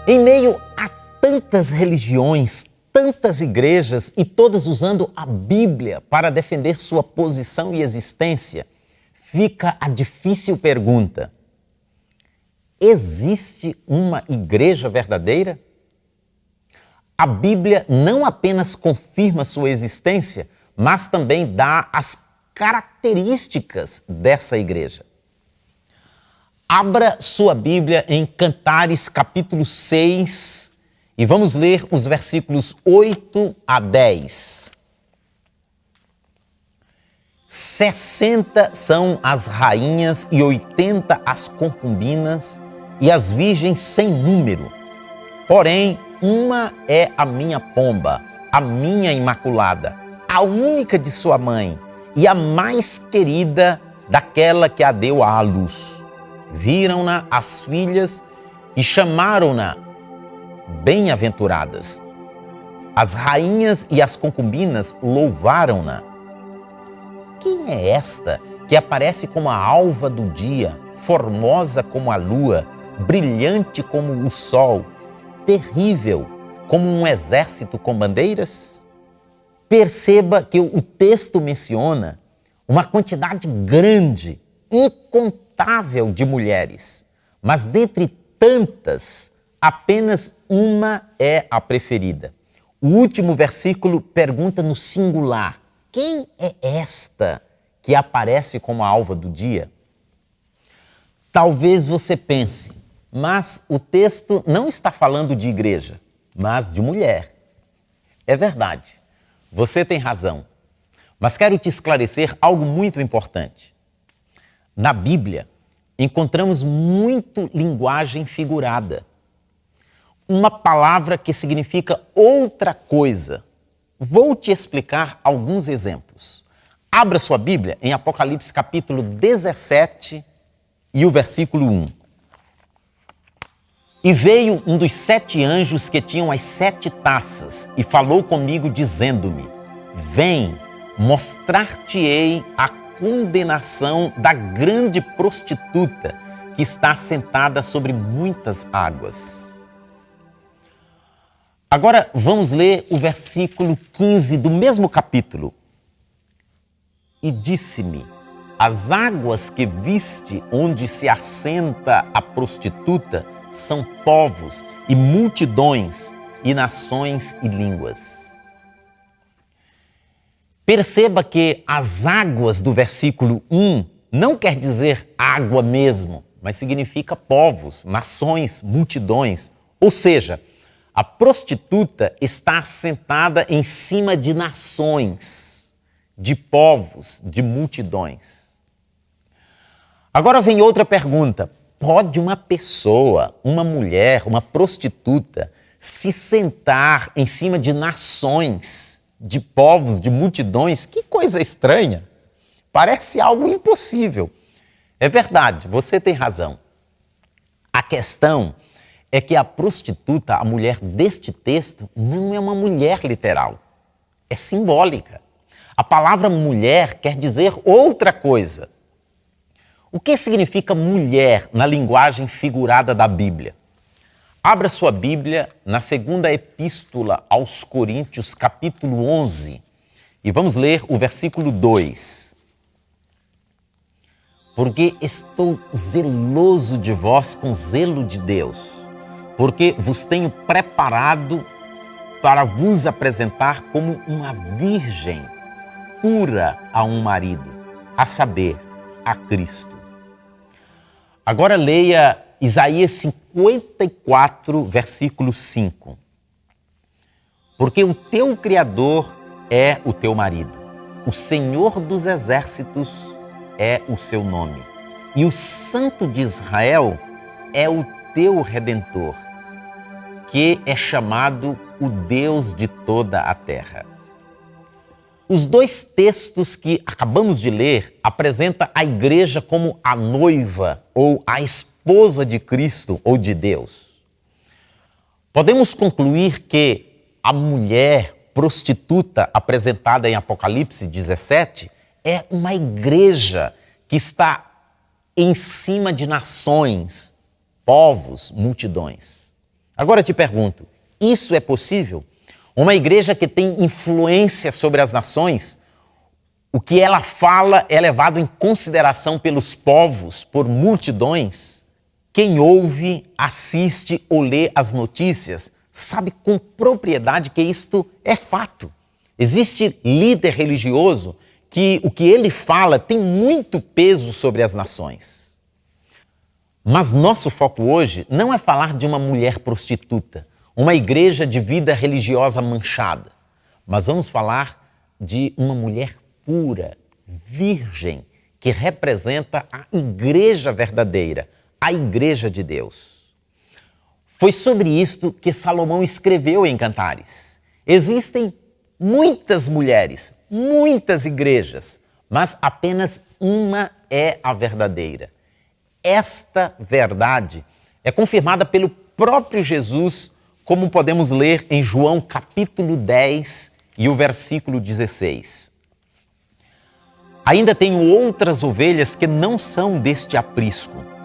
Em meio a tantas religiões, tantas igrejas e todas usando a Bíblia para defender sua posição e existência, fica a difícil pergunta: existe uma igreja verdadeira? A Bíblia não apenas confirma sua existência, mas também dá as características dessa igreja. Abra sua Bíblia em Cantares, capítulo 6, e vamos ler os versículos 8 a 10. 60 são as rainhas e 80 as concubinas, e as virgens sem número. Porém, uma é a minha pomba, a minha imaculada, a única de sua mãe e a mais querida daquela que a deu à luz. Viram-na as filhas e chamaram-na bem-aventuradas. As rainhas e as concubinas louvaram-na. Quem é esta que aparece como a alva do dia, formosa como a lua, brilhante como o sol, terrível como um exército com bandeiras? Perceba que o texto menciona uma quantidade grande, incontável de mulheres, mas dentre tantas, apenas uma é a preferida. O último versículo pergunta no singular: quem é esta que aparece como a alva do dia? Talvez você pense, mas o texto não está falando de igreja, mas de mulher. É verdade, você tem razão, mas quero te esclarecer algo muito importante. Na Bíblia, encontramos muito linguagem figurada. Uma palavra que significa outra coisa. Vou te explicar alguns exemplos. Abra sua Bíblia em Apocalipse capítulo 17 e o versículo 1. E veio um dos 7 anjos que tinham as 7 taças e falou comigo dizendo-me: vem, mostrar-te-ei a condenação da grande prostituta que está sentada sobre muitas águas. Agora vamos ler o versículo 15 do mesmo capítulo. E disse-me: as águas que viste onde se assenta a prostituta são povos e multidões e nações e línguas. Perceba que as águas do versículo 1 não quer dizer água mesmo, mas significa povos, nações, multidões. Ou seja, a prostituta está assentada em cima de nações, de povos, de multidões. Agora vem outra pergunta. Pode uma pessoa, uma mulher, uma prostituta, se sentar em cima de nações, de povos, de multidões? Que coisa estranha! Parece algo impossível. É verdade, você tem razão. A questão é que a prostituta, a mulher deste texto, não é uma mulher literal. É simbólica. A palavra mulher quer dizer outra coisa. O que significa mulher na linguagem figurada da Bíblia? Abra sua Bíblia na segunda epístola aos Coríntios, capítulo 11, e vamos ler o versículo 2. Porque estou zeloso de vós com zelo de Deus, porque vos tenho preparado para vos apresentar como uma virgem pura a um marido, a saber, a Cristo. Agora leia Isaías 54, versículo 5. Porque o teu Criador é o teu marido, o Senhor dos exércitos é o seu nome, e o Santo de Israel é o teu Redentor, que é chamado o Deus de toda a terra. Os dois textos que acabamos de ler apresentam a igreja como a noiva ou a esposa de Cristo ou de Deus. Podemos concluir que a mulher prostituta apresentada em Apocalipse 17 é uma igreja que está em cima de nações, povos, multidões. Agora te pergunto, isso é possível? Uma igreja que tem influência sobre as nações, o que ela fala é levado em consideração pelos povos, por multidões? Quem ouve, assiste ou lê as notícias sabe com propriedade que isto é fato. Existe líder religioso que o que ele fala tem muito peso sobre as nações. Mas nosso foco hoje não é falar de uma mulher prostituta, uma igreja de vida religiosa manchada, mas vamos falar de uma mulher pura, virgem, que representa a igreja verdadeira, a igreja de Deus. Foi sobre isto que Salomão escreveu em Cantares. Existem muitas mulheres, muitas igrejas, mas apenas uma é a verdadeira. Esta verdade é confirmada pelo próprio Jesus, como podemos ler em João capítulo 10 e o versículo 16. Ainda tenho outras ovelhas que não são deste aprisco.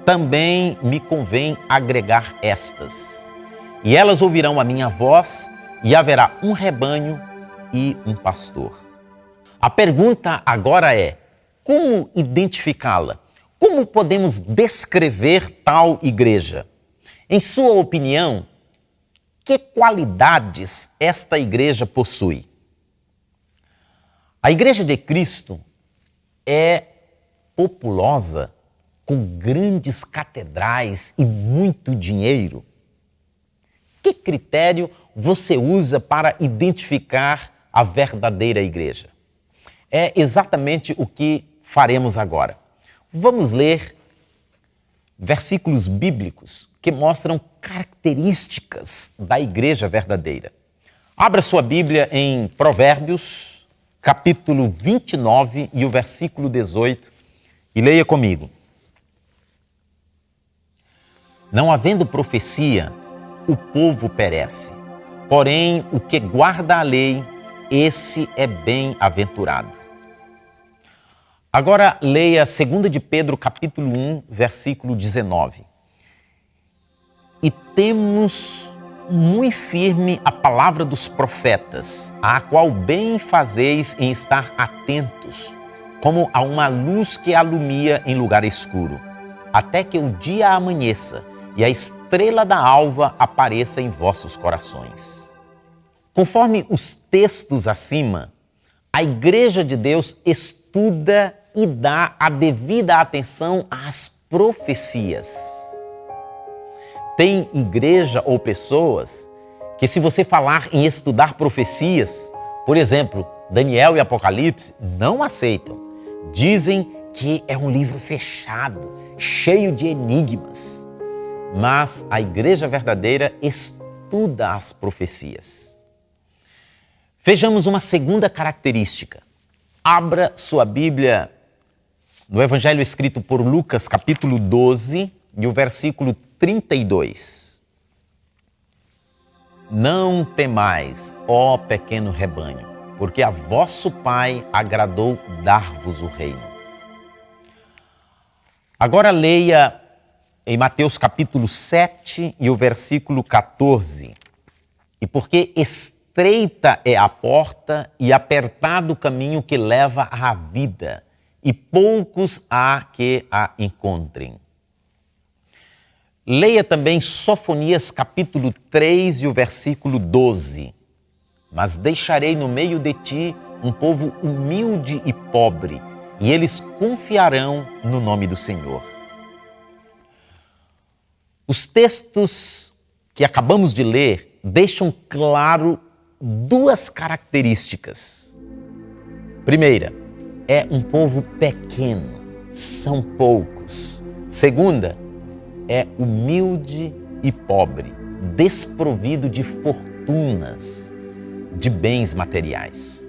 Também me convém agregar estas. E elas ouvirão a minha voz, e haverá um rebanho e um pastor. A pergunta agora é: como identificá-la? Como podemos descrever tal igreja? Em sua opinião, que qualidades esta igreja possui? A igreja de Cristo é populosa, com grandes catedrais e muito dinheiro? Que critério você usa para identificar a verdadeira igreja? É exatamente o que faremos agora. Vamos ler versículos bíblicos que mostram características da igreja verdadeira. Abra sua Bíblia em Provérbios, capítulo 29 e o versículo 18, e leia comigo. Não havendo profecia, o povo perece. Porém, o que guarda a lei, esse é bem-aventurado. Agora leia 2 de Pedro, capítulo 1, versículo 19. E temos muito firme a palavra dos profetas, a qual bem fazeis em estar atentos, como a uma luz que alumia em lugar escuro, até que o dia amanheça e a estrela da alva apareça em vossos corações. Conforme os textos acima, a Igreja de Deus estuda e dá a devida atenção às profecias. Tem igreja ou pessoas que, se você falar em estudar profecias, por exemplo, Daniel e Apocalipse, não aceitam. Dizem que é um livro fechado, cheio de enigmas. Mas a igreja verdadeira estuda as profecias. Vejamos uma segunda característica. Abra sua Bíblia no Evangelho escrito por Lucas, capítulo 12, e o versículo 32. Não temais, ó pequeno rebanho, porque a vosso Pai agradou dar-vos o reino. Agora leia em Mateus capítulo 7 e o versículo 14. E porque estreita é a porta e apertado o caminho que leva à vida, e poucos há que a encontrem. Leia também Sofonias capítulo 3 e o versículo 12. Mas deixarei no meio de ti um povo humilde e pobre, e eles confiarão no nome do Senhor. Os textos que acabamos de ler deixam claro duas características. Primeira, é um povo pequeno, são poucos. Segunda, é humilde e pobre, desprovido de fortunas, de bens materiais.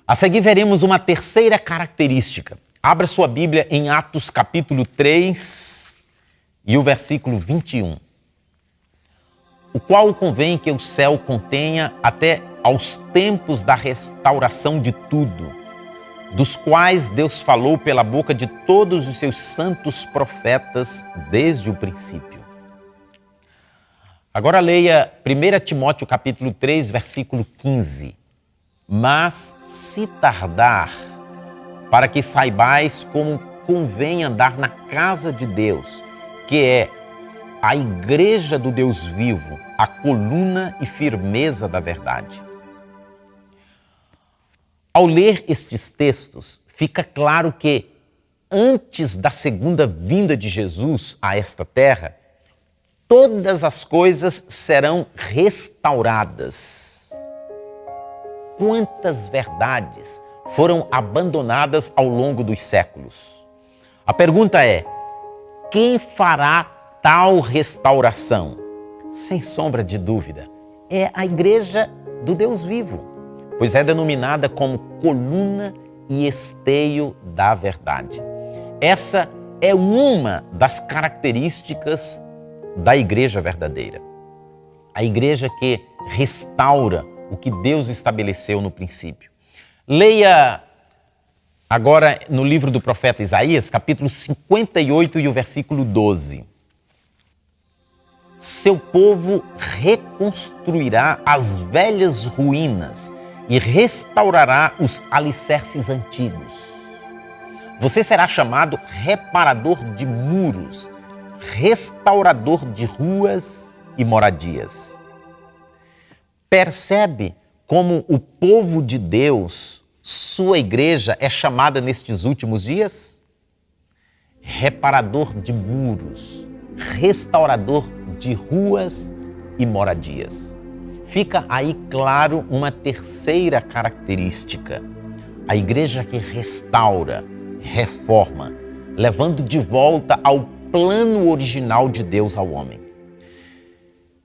A seguir veremos uma terceira característica. Abra sua Bíblia em Atos capítulo 3 e o versículo 21. O qual convém que o céu contenha até aos tempos da restauração de tudo, dos quais Deus falou pela boca de todos os seus santos profetas desde o princípio. Agora leia 1 Timóteo capítulo 3, versículo 15. Mas se tardar, para que saibais como convém andar na casa de Deus, que é a igreja do Deus vivo, a coluna e firmeza da verdade. Ao ler estes textos, fica claro que antes da segunda vinda de Jesus a esta terra, todas as coisas serão restauradas. Quantas verdades foram abandonadas ao longo dos séculos? A pergunta é: quem fará tal restauração? Sem sombra de dúvida, é a igreja do Deus vivo, pois é denominada como coluna e esteio da verdade. Essa é uma das características da igreja verdadeira. A igreja que restaura o que Deus estabeleceu no princípio. Leia agora no livro do profeta Isaías, capítulo 58 e o versículo 12. Seu povo reconstruirá as velhas ruínas e restaurará os alicerces antigos. Você será chamado reparador de muros, restaurador de ruas e moradias. Percebe como o povo de Deus, sua igreja, é chamada nestes últimos dias? Reparador de muros, restaurador de ruas e moradias. Fica aí claro uma terceira característica: a igreja que restaura, reforma, levando de volta ao plano original de Deus ao homem.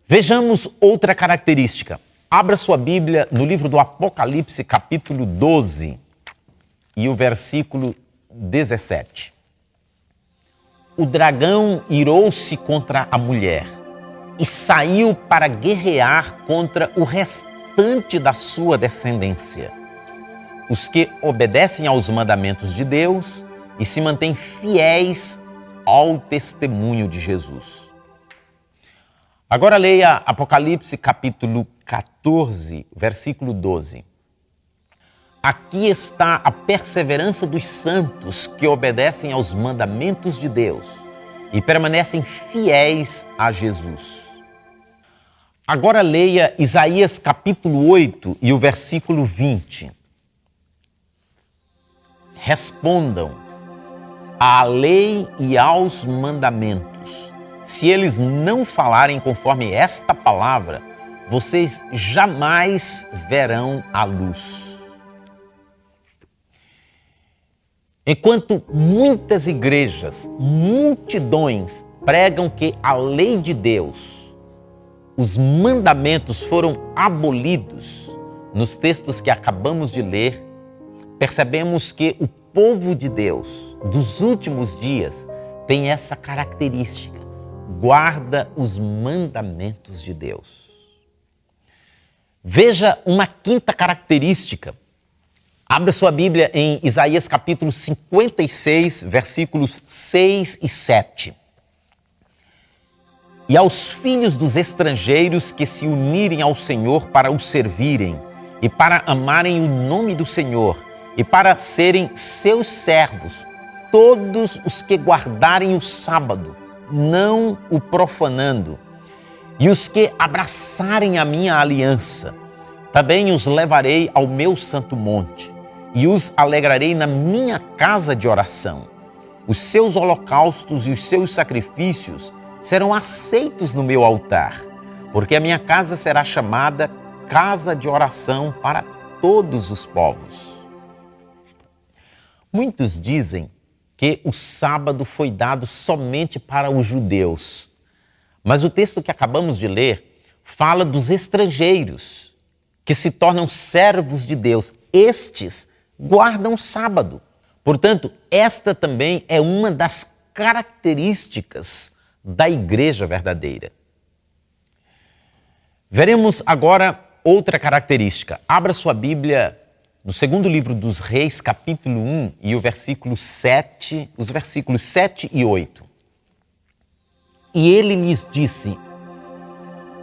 Vejamos outra característica. Abra sua Bíblia no livro do Apocalipse, capítulo 12 e o versículo 17. O dragão irou-se contra a mulher e saiu para guerrear contra o restante da sua descendência, os que obedecem aos mandamentos de Deus e se mantêm fiéis ao testemunho de Jesus. Agora leia Apocalipse capítulo 14, versículo 12. Aqui está a perseverança dos santos que obedecem aos mandamentos de Deus e permanecem fiéis a Jesus. Agora leia Isaías capítulo 8 e o versículo 20. Respondam à lei e aos mandamentos. Se eles não falarem conforme esta palavra, vocês jamais verão a luz. Enquanto muitas igrejas, multidões pregam que a lei de Deus, os mandamentos foram abolidos, nos textos que acabamos de ler, percebemos que o povo de Deus dos últimos dias tem essa característica: guarda os mandamentos de Deus. Veja uma quinta característica. Abra sua Bíblia em Isaías capítulo 56, versículos 6 e 7. E aos filhos dos estrangeiros que se unirem ao Senhor para o servirem, e para amarem o nome do Senhor, e para serem seus servos, todos os que guardarem o sábado, não o profanando, e os que abraçarem a minha aliança, também os levarei ao meu santo monte, e os alegrarei na minha casa de oração. Os seus holocaustos e os seus sacrifícios serão aceitos no meu altar, porque a minha casa será chamada casa de oração para todos os povos. Muitos dizem que o sábado foi dado somente para os judeus, mas o texto que acabamos de ler fala dos estrangeiros que se tornam servos de Deus. Estes guardam o sábado. Portanto, esta também é uma das características da igreja verdadeira. Veremos agora outra característica. Abra sua Bíblia no segundo livro dos Reis, capítulo 1 e o versículo 7, os versículos 7 e 8. E ele lhes disse: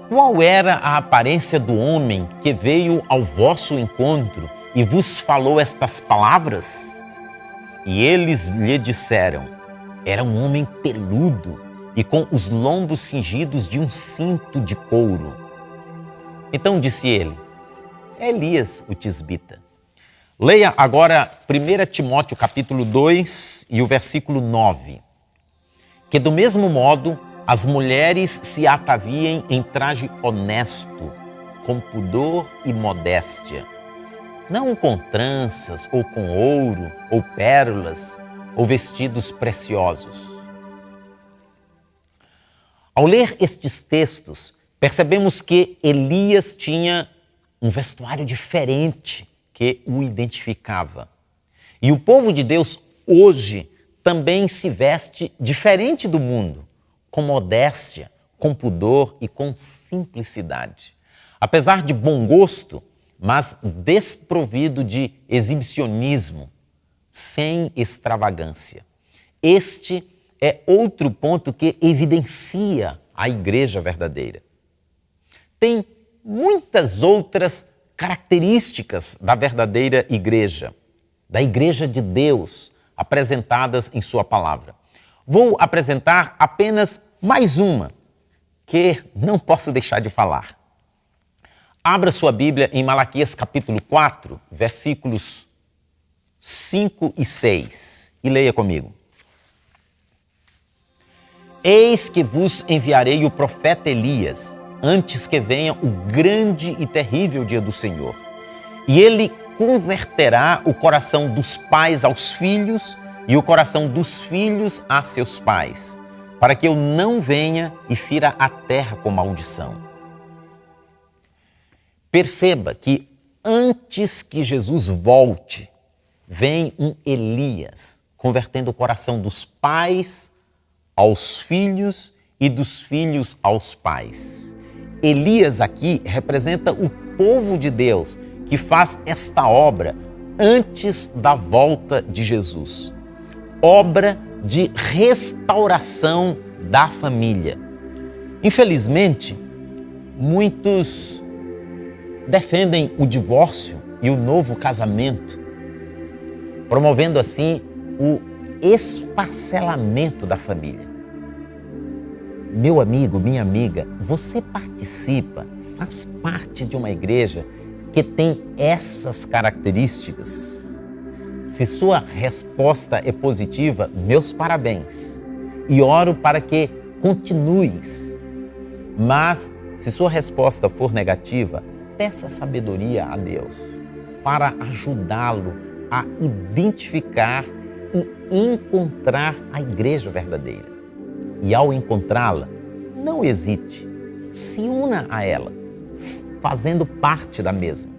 qual era a aparência do homem que veio ao vosso encontro e vos falou estas palavras? E eles lhe disseram: era um homem peludo e com os lombos cingidos de um cinto de couro. Então disse ele: é Elias o tisbita. Leia agora 1 Timóteo capítulo 2 e o versículo 9. Que do mesmo modo as mulheres se ataviem em traje honesto, com pudor e modéstia, não com tranças ou com ouro ou pérolas ou vestidos preciosos. Ao ler estes textos, percebemos que Elias tinha um vestuário diferente que o identificava. E o povo de Deus hoje também se veste diferente do mundo, com modéstia, com pudor e com simplicidade. Apesar de bom gosto, mas desprovido de exibicionismo, sem extravagância. Este é outro ponto que evidencia a igreja verdadeira. Tem muitas outras características da verdadeira igreja, da igreja de Deus, apresentadas em sua palavra. Vou apresentar apenas mais uma, que não posso deixar de falar. Abra sua Bíblia em Malaquias capítulo 4, versículos 5 e 6, e leia comigo. Eis que vos enviarei o profeta Elias, antes que venha o grande e terrível dia do Senhor. E ele converterá o coração dos pais aos filhos e o coração dos filhos a seus pais, para que eu não venha e fira a terra com maldição. Perceba que antes que Jesus volte, vem um Elias, convertendo o coração dos pais aos filhos e dos filhos aos pais. Elias aqui representa o povo de Deus que faz esta obra antes da volta de Jesus. Obra de restauração da família. Infelizmente, muitos defendem o divórcio e o novo casamento, promovendo assim o esfacelamento da família. Meu amigo, minha amiga, você participa, faz parte de uma igreja que tem essas características? Se sua resposta é positiva, meus parabéns. E oro para que continues. Mas, se sua resposta for negativa, peça sabedoria a Deus para ajudá-lo a identificar e encontrar a igreja verdadeira. E ao encontrá-la, não hesite, se una a ela, fazendo parte da mesma.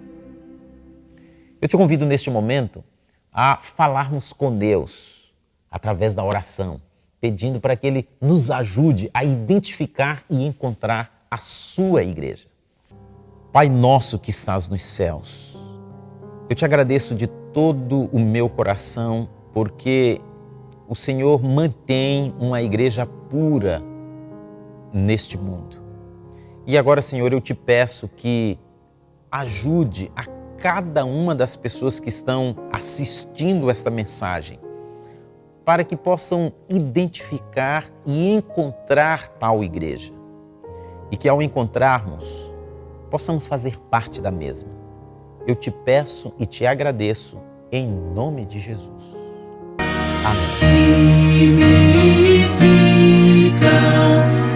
Eu te convido neste momento a falarmos com Deus através da oração, pedindo para que Ele nos ajude a identificar e encontrar a sua igreja. Pai nosso que estás nos céus, eu te agradeço de todo o meu coração porque o Senhor mantém uma igreja pura neste mundo. E agora, Senhor, eu te peço que ajude a cada uma das pessoas que estão assistindo esta mensagem, para que possam identificar e encontrar tal igreja. E que ao encontrarmos, possamos fazer parte da mesma. Eu te peço e te agradeço em nome de Jesus. Vivifica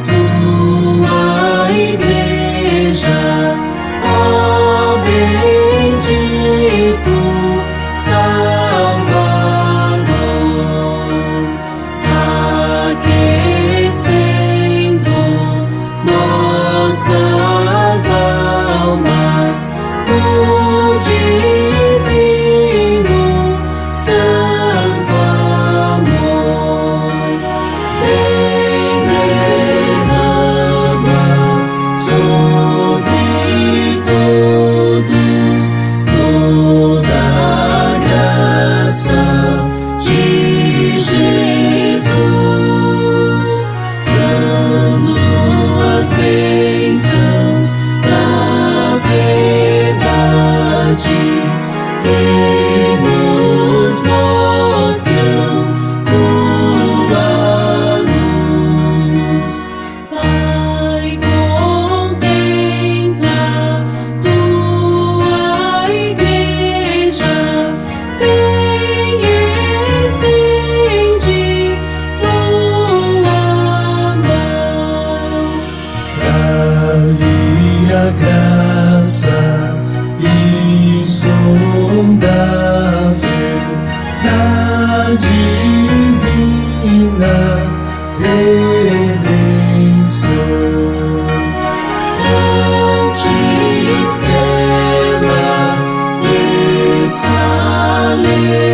tua igreja, ó bendito Salvador, aquecendo nossas almas no divino Santo amor. Aleluia.